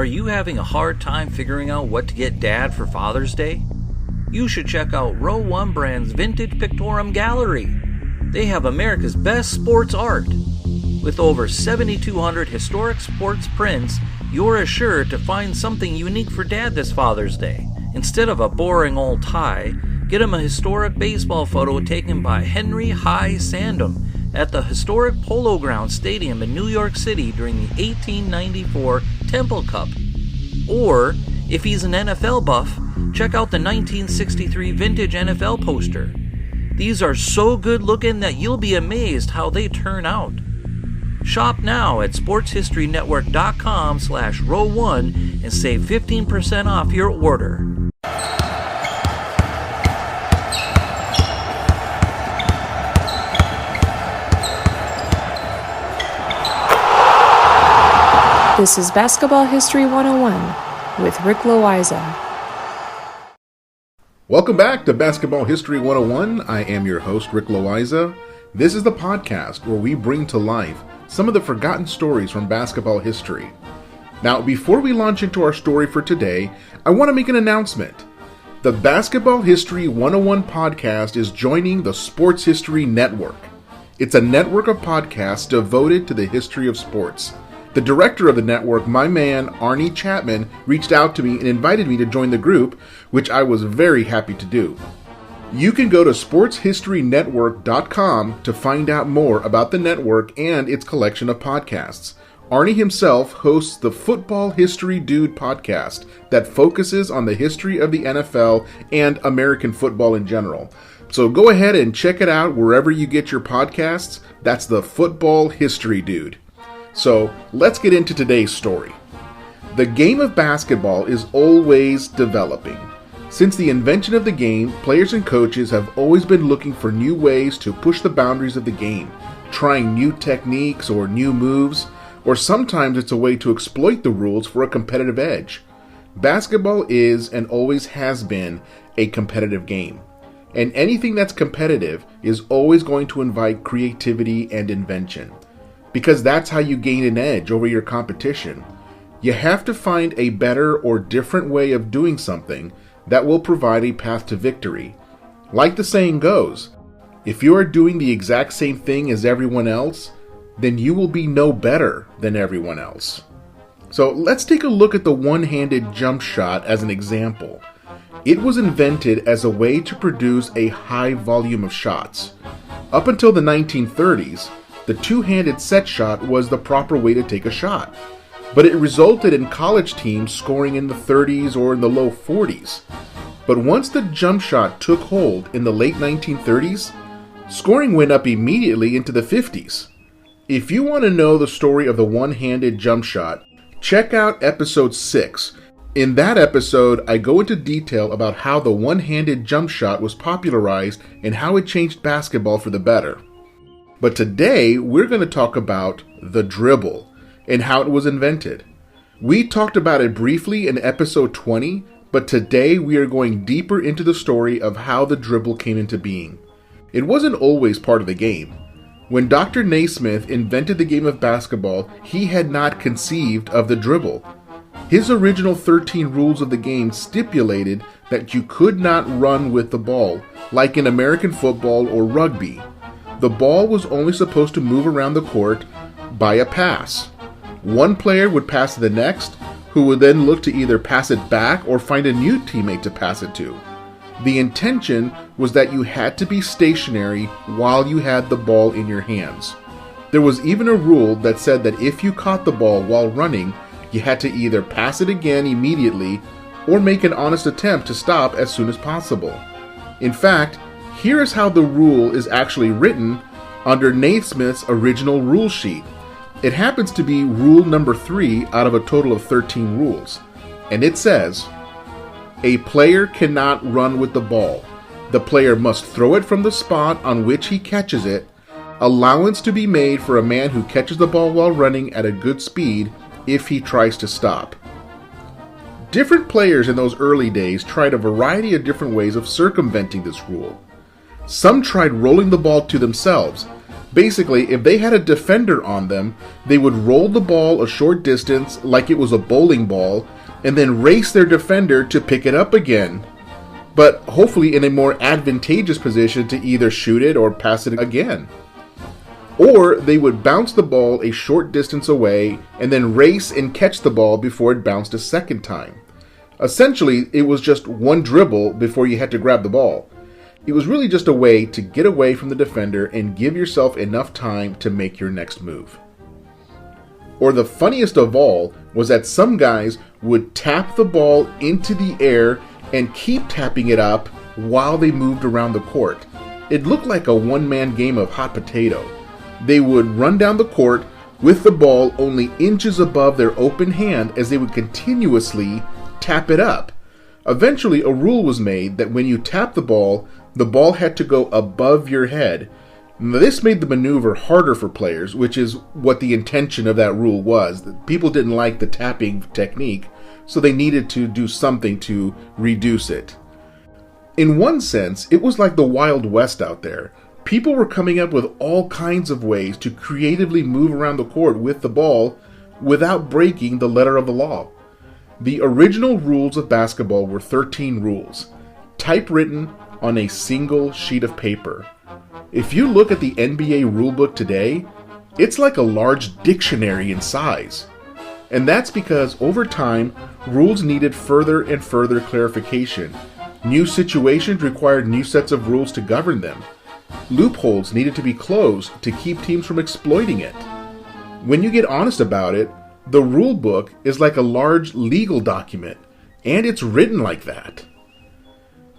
Are you having a hard time figuring out what to get Dad for Father's Day? You should check out Row 1 Brand's Vintage Pictorum Gallery. They have America's best sports art. With over 7,200 historic sports prints, you're assured to find something unique for Dad this Father's Day. Instead of a boring old tie, get him a historic baseball photo taken by Henry High Sandham at the historic Polo Grounds Stadium in New York City during the 1894 Temple Cup. Or, if he's an NFL buff, check out the 1963 vintage NFL poster. These are so good looking that you'll be amazed how they turn out. Shop now at sportshistorynetwork.com/row1 and save 15% off your order. This is Basketball History 101 with Rick Loiza. Welcome back to Basketball History 101. I am your host, Rick Loiza. This is the podcast where we bring to life some of the forgotten stories from basketball history. Now, before we launch into our story for today, I want to make an announcement. The Basketball History 101 podcast is joining the Sports History Network. It's a network of podcasts devoted to the history of sports. The director of the network, my man Arnie Chapman, reached out to me and invited me to join the group, which I was very happy to do. You can go to sportshistorynetwork.com to find out more about the network and its collection of podcasts. Arnie himself hosts the Football History Dude podcast that focuses on the history of the NFL and American football in general. So go ahead and check it out wherever you get your podcasts. That's the Football History Dude. So let's get into today's story. The game of basketball is always developing. Since the invention of the game, players and coaches have always been looking for new ways to push the boundaries of the game, trying new techniques or new moves, or sometimes it's a way to exploit the rules for a competitive edge. Basketball is and always has been a competitive game, and anything that's competitive is always going to invite creativity and invention. Because that's how you gain an edge over your competition. You have to find a better or different way of doing something that will provide a path to victory. Like the saying goes, if you are doing the exact same thing as everyone else, then you will be no better than everyone else. So let's take a look at the one-handed jump shot as an example. It was invented as a way to produce a high volume of shots. Up until the 1930s, the two-handed set shot was the proper way to take a shot, but it resulted in college teams scoring in the 30s or in the low 40s. But once the jump shot took hold in the late 1930s, scoring went up immediately into the 50s. If you want to know the story of the one-handed jump shot, check out episode 6. In that episode, I go into detail about how the one-handed jump shot was popularized and how it changed basketball for the better. But today, we're going to talk about the dribble and how it was invented. We talked about it briefly in episode 20, but today we are going deeper into the story of how the dribble came into being. It wasn't always part of the game. When Dr. Naismith invented the game of basketball, he had not conceived of the dribble. His original 13 rules of the game stipulated that you could not run with the ball, like in American football or rugby. The ball was only supposed to move around the court by a pass. One player would pass to the next, who would then look to either pass it back or find a new teammate to pass it to. The intention was that you had to be stationary while you had the ball in your hands. There was even a rule that said that if you caught the ball while running, you had to either pass it again immediately or make an honest attempt to stop as soon as possible. In fact, here is how the rule is actually written under Naismith's original rule sheet. It happens to be rule number 3 out of a total of 13 rules. And it says, a player cannot run with the ball. The player must throw it from the spot on which he catches it. Allowance to be made for a man who catches the ball while running at a good speed if he tries to stop. Different players in those early days tried a variety of different ways of circumventing this rule. Some tried rolling the ball to themselves, Basically, if they had a defender on them, they would roll the ball a short distance like it was a bowling ball, and then race their defender to pick it up again, but hopefully in a more advantageous position to either shoot it or pass it again. Or they would bounce the ball a short distance away and then race and catch the ball before it bounced a second time. Essentially, it was just one dribble before you had to grab the ball. It was really just a way to get away from the defender and give yourself enough time to make your next move. Or the funniest of all was that some guys would tap the ball into the air and keep tapping it up while they moved around the court. It looked like a one-man game of hot potato. They would run down the court with the ball only inches above their open hand as they would continuously tap it up. Eventually, a rule was made that when you tap the ball had to go above your head. Now, this made the maneuver harder for players, which is what the intention of that rule was. People didn't like the tapping technique, so they needed to do something to reduce it. In one sense, it was like the Wild West out there. People were coming up with all kinds of ways to creatively move around the court with the ball without breaking the letter of the law. The original rules of basketball were 13 rules, typewritten on a single sheet of paper. If you look at the NBA rulebook today, it's like a large dictionary in size. And that's because over time, rules needed further and further clarification. New situations required new sets of rules to govern them. Loopholes needed to be closed to keep teams from exploiting it. When you get honest about it, the rule book is like a large legal document, and it's written like that.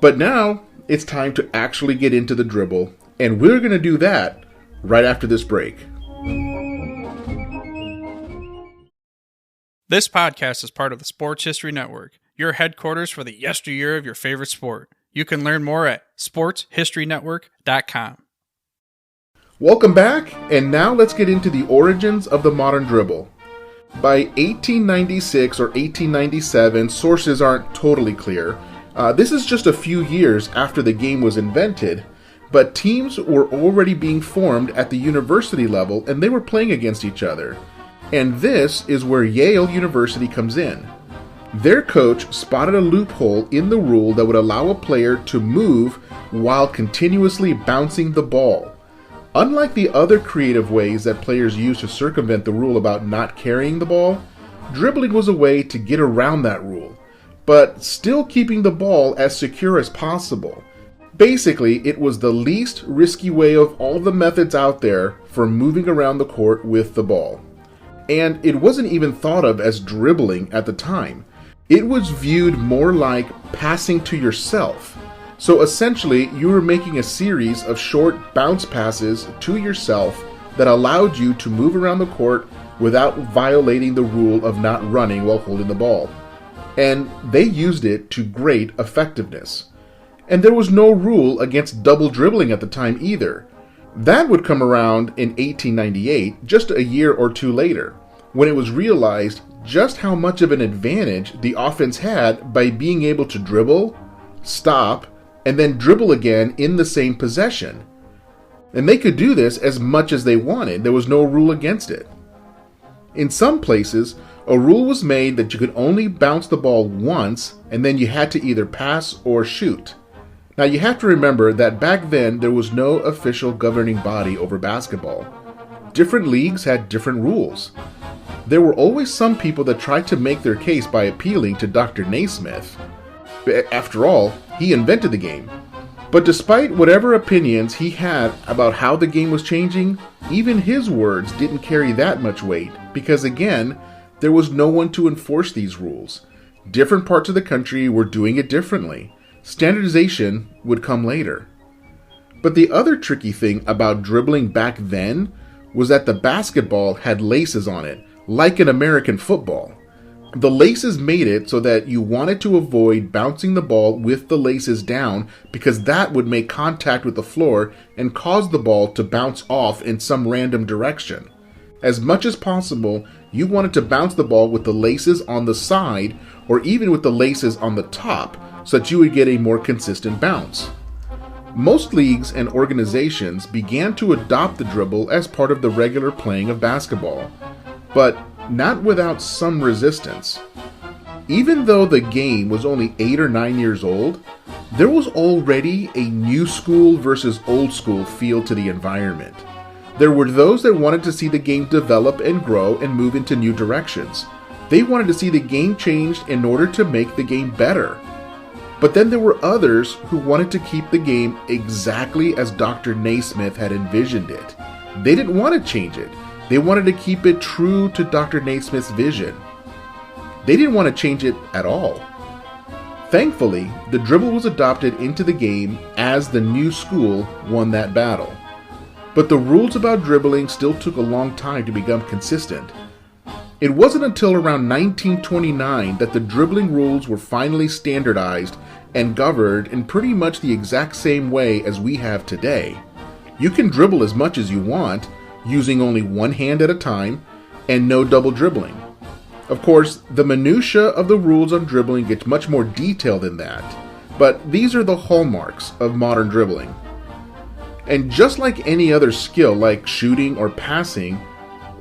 But now, it's time to actually get into the dribble, and we're going to do that right after this break. This podcast is part of the Sports History Network, your headquarters for the yesteryear of your favorite sport. You can learn more at sportshistorynetwork.com. Welcome back, and now let's get into the origins of the modern dribble. By 1896 or 1897, sources aren't totally clear. This is just a few years after the game was invented, but teams were already being formed at the university level and they were playing against each other. And this is where Yale University comes in. Their coach spotted a loophole in the rule that would allow a player to move while continuously bouncing the ball. Unlike the other creative ways that players use to circumvent the rule about not carrying the ball, dribbling was a way to get around that rule, but still keeping the ball as secure as possible. Basically, it was the least risky way of all the methods out there for moving around the court with the ball. And it wasn't even thought of as dribbling at the time. It was viewed more like passing to yourself. So essentially, you were making a series of short bounce passes to yourself that allowed you to move around the court without violating the rule of not running while holding the ball. And they used it to great effectiveness. And there was no rule against double dribbling at the time either. That would come around in 1898, just a year or two later, when it was realized just how much of an advantage the offense had by being able to dribble, stop, and then dribble again in the same possession. And they could do this as much as they wanted. There was no rule against it. In some places, a rule was made that you could only bounce the ball once, and then you had to either pass or shoot. Now you have to remember that back then there was no official governing body over basketball. Different leagues had different rules. There were always some people that tried to make their case by appealing to Dr. Naismith. After all, he invented the game. But despite whatever opinions he had about how the game was changing, even his words didn't carry that much weight because, again, there was no one to enforce these rules. Different parts of the country were doing it differently. Standardization would come later. But the other tricky thing about dribbling back then was that the basketball had laces on it, like in American football. The laces made it so that you wanted to avoid bouncing the ball with the laces down because that would make contact with the floor and cause the ball to bounce off in some random direction. As much as possible, you wanted to bounce the ball with the laces on the side or even with the laces on the top so that you would get a more consistent bounce. Most leagues and organizations began to adopt the dribble as part of the regular playing of basketball, but not without some resistance. Even though the game was only 8 or 9 years old, there was already a new school versus old school feel to the environment. There were those that wanted to see the game develop and grow and move into new directions. They wanted to see the game changed in order to make the game better. But then there were others who wanted to keep the game exactly as Dr. Naismith had envisioned it. They didn't want to change it. They wanted to keep it true to Dr. Naismith's vision. They didn't want to change it at all. Thankfully, the dribble was adopted into the game as the new school won that battle. But the rules about dribbling still took a long time to become consistent. It wasn't until around 1929 that the dribbling rules were finally standardized and governed in pretty much the exact same way as we have today. You can dribble as much as you want, using only one hand at a time, and no double dribbling. Of course, the minutiae of the rules on dribbling get much more detailed than that, but these are the hallmarks of modern dribbling. And just like any other skill like shooting or passing,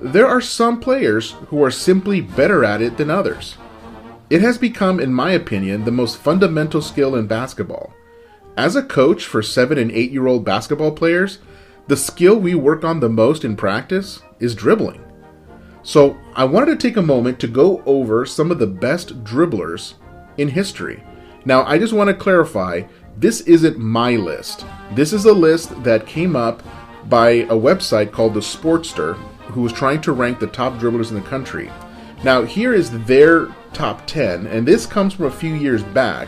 there are some players who are simply better at it than others. It has become, in my opinion, the most fundamental skill in basketball. As a coach for 7 and 8-year-old basketball players, the skill we work on the most in practice is dribbling. So I wanted to take a moment to go over some of the best dribblers in history. Now, I just want to clarify, this isn't my list. This is a list that came up by a website called The Sportster, who was trying to rank the top dribblers in the country. Now, here is their top 10, and this comes from a few years back,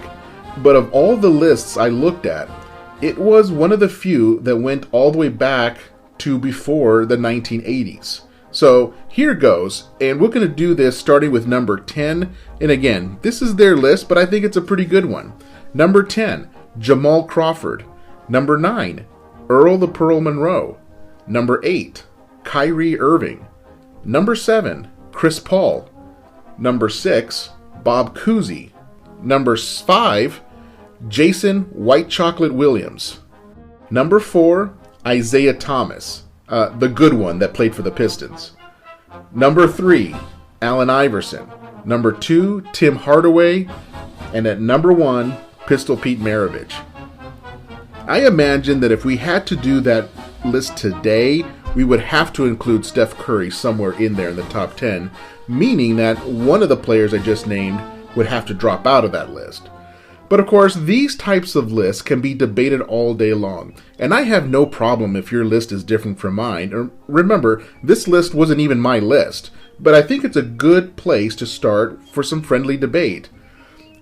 but of all the lists I looked at, it was one of the few that went all the way back to before the 1980s. So here goes, and we're going to do this starting with number 10, and again, this is their list, but I think it's a pretty good one. Number 10, Jamal Crawford. Number 9, Earl the Pearl Monroe. Number 8, Kyrie Irving. Number 7, Chris Paul. Number 6, Bob Cousy. Number 5, Jason White Chocolate Williams. Number 4, Isaiah Thomas, the good one that played for the Pistons. Number 3, Allen Iverson. Number 2, Tim Hardaway. And at number 1, Pistol Pete Maravich. I imagine that if we had to do that list today, we would have to include Steph Curry somewhere in there in the top 10, meaning that one of the players I just named would have to drop out of that list. But of course, these types of lists can be debated all day long, and I have no problem if your list is different from mine. Remember, this list wasn't even my list, but I think it's a good place to start for some friendly debate.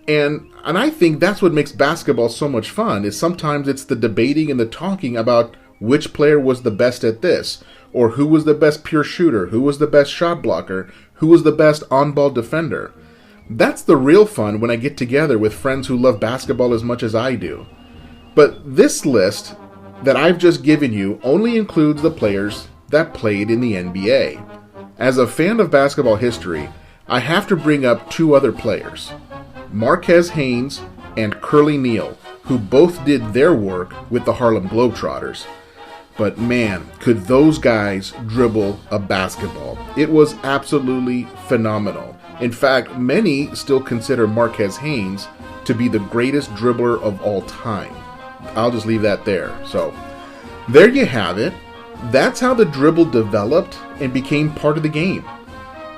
And I think that's what makes basketball so much fun, is sometimes it's the debating and the talking about which player was the best at this, or who was the best pure shooter, who was the best shot blocker, who was the best on-ball defender. That's the real fun when I get together with friends who love basketball as much as I do. But this list that I've just given you only includes the players that played in the NBA. As a fan of basketball history, I have to bring up 2 other players, Marquez Haynes and Curly Neal, who both did their work with the Harlem Globetrotters. But man, could those guys dribble a basketball. It was absolutely phenomenal. In fact, many still consider Marquez Haynes to be the greatest dribbler of all time. I'll just leave that there. So, there you have it. That's how the dribble developed and became part of the game.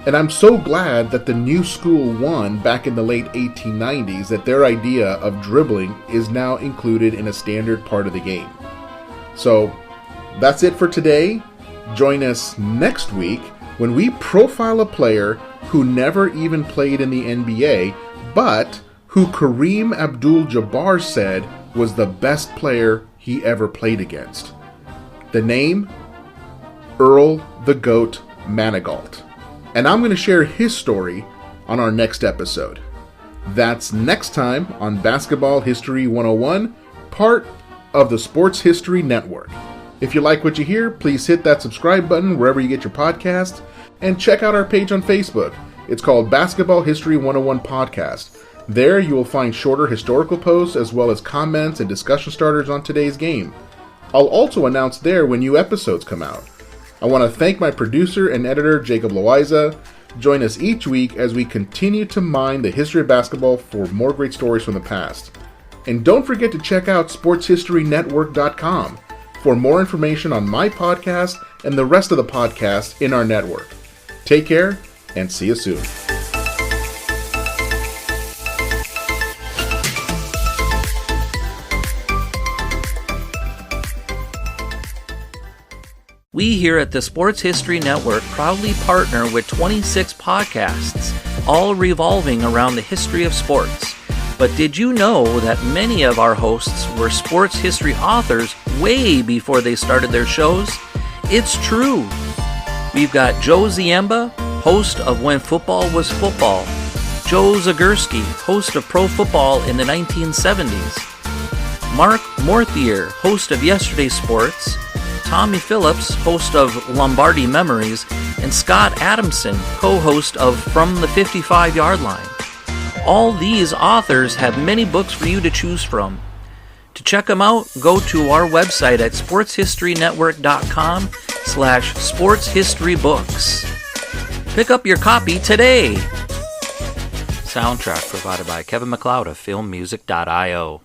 And I'm so glad that the new school won back in the late 1890s, that their idea of dribbling is now included in a standard part of the game. So, that's it for today. Join us next week when we profile a player who never even played in the NBA, but who Kareem Abdul-Jabbar said was the best player he ever played against. The name? Earl the Goat Manigault. And I'm going to share his story on our next episode. That's next time on Basketball History 101, part of the Sports History Network. If you like what you hear, please hit that subscribe button wherever you get your podcasts, and check out our page on Facebook. It's called Basketball History 101 Podcast. There you will find shorter historical posts as well as comments and discussion starters on today's game. I'll also announce there when new episodes come out. I want to thank my producer and editor, Jacob Loaiza. Join us each week as we continue to mine the history of basketball for more great stories from the past. And don't forget to check out sportshistorynetwork.com for more information on my podcast and the rest of the podcasts in our network. Take care and see you soon. We here at the Sports History Network proudly partner with 26 podcasts, all revolving around the history of sports. But did you know that many of our hosts were sports history authors way before they started their shows? It's true. We've got Joe Ziemba, host of When Football Was Football, Joe Zagurski, host of Pro Football in the 1970s, Mark Morthier, host of Yesterday Sports, Tommy Phillips, host of Lombardi Memories, and Scott Adamson, co-host of From the 55-Yard Line. All these authors have many books for you to choose from. To check them out, go to our website at sportshistorynetwork.com/sportshistorybooks. Pick up your copy today. Soundtrack provided by Kevin MacLeod of filmmusic.io.